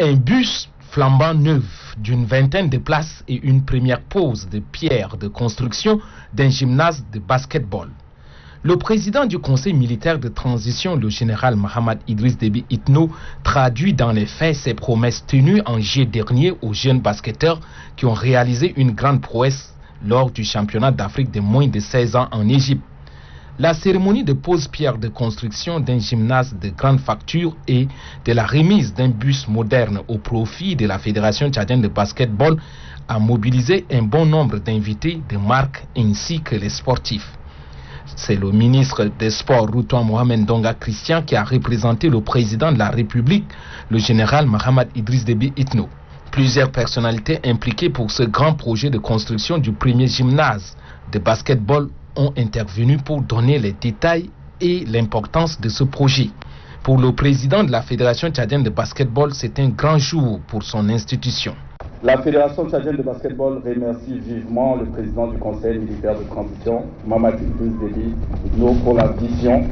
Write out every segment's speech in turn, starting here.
Un bus flambant neuf d'une vingtaine de places et une première pose de pierre de construction d'un gymnase de basketball. Le président du conseil militaire de transition, le général Mohamed Idriss Déby Itno, traduit dans les faits ses promesses tenues en juillet dernier aux jeunes basketteurs qui ont réalisé une grande prouesse lors du championnat d'Afrique de moins de 16 ans en Égypte. La cérémonie de pose pierre de construction d'un gymnase de grande facture et de la remise d'un bus moderne au profit de la Fédération tchadienne de basketball a mobilisé un bon nombre d'invités de marque ainsi que les sportifs. C'est le ministre des Sports, Routoua Mohamed Ndonga Christian, qui a représenté le président de la République, le général Mohamed Idriss Déby Itno. Plusieurs personnalités impliquées pour ce grand projet de construction du premier gymnase de basketball ont intervenu pour donner les détails et l'importance de ce projet. Pour le président de la Fédération tchadienne de basketball, c'est un grand jour pour son institution. La Fédération tchadienne de basketball remercie vivement le président du conseil militaire de transition, Mohamed Idriss Déby Itno, pour la vision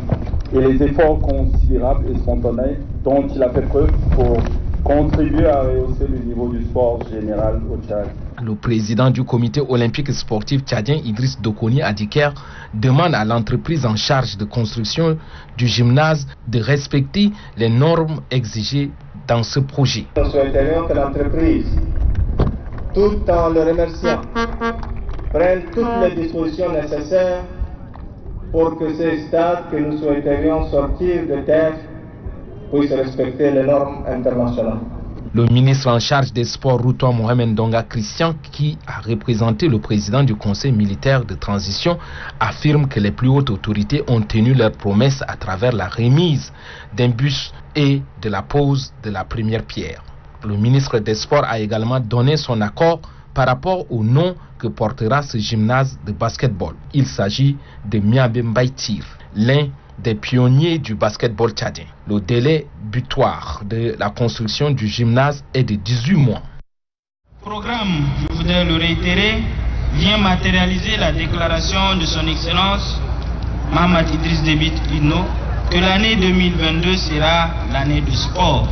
et les efforts considérables et spontanés dont il a fait preuve pour contribuer à rehausser le niveau du sport général au Tchad. Le président du comité olympique sportif tchadien, Idriss Dokoni Adiker, demande à l'entreprise en charge de construction du gymnase de respecter les normes exigées dans ce projet. Nous souhaiterions que l'entreprise, tout en le remerciant, prenne toutes les dispositions nécessaires pour que ces stades que nous souhaiterions sortir de terre puissent respecter les normes internationales. Le ministre en charge des sports, Routoua Mohamed Ndonga Christian, qui a représenté le président du conseil militaire de transition, affirme que les plus hautes autorités ont tenu leurs promesses à travers la remise d'un bus et de la pose de la première pierre. Le ministre des Sports a également donné son accord par rapport au nom que portera ce gymnase de basketball. Il s'agit de Miabe Mbaïtir, l'un des pionniers du basketball tchadien. Le délai butoir de la construction du gymnase est de 18 mois. Le programme, je voudrais le réitérer, vient matérialiser la déclaration de son Excellence Mohamed Idriss Déby Itno que l'année 2022 sera l'année du sport,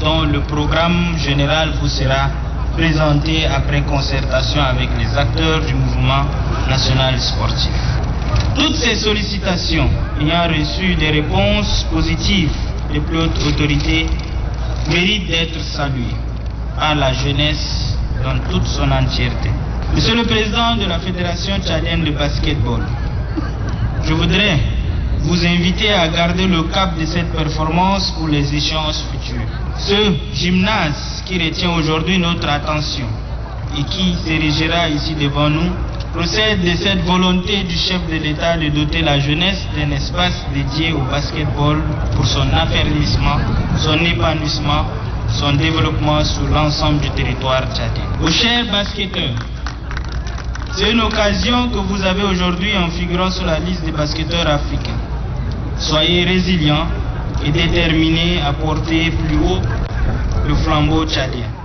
dont le programme général vous sera présenté après concertation avec les acteurs du mouvement national sportif. Toutes ces sollicitations ayant reçu des réponses positives des plus hautes autorités méritent d'être saluées par la jeunesse dans toute son entièreté. Monsieur le Président de la Fédération tchadienne de basketball, je voudrais vous inviter à garder le cap de cette performance pour les échéances futures. Ce gymnase qui retient aujourd'hui notre attention et qui s'érigira ici devant nous procède de cette volonté du chef de l'État de doter la jeunesse d'un espace dédié au basketball pour son affermissement, son épanouissement, son développement sur l'ensemble du territoire tchadien. Aux chers basketteurs, c'est une occasion que vous avez aujourd'hui en figurant sur la liste des basketteurs africains. Soyez résilients et déterminés à porter plus haut le flambeau tchadien.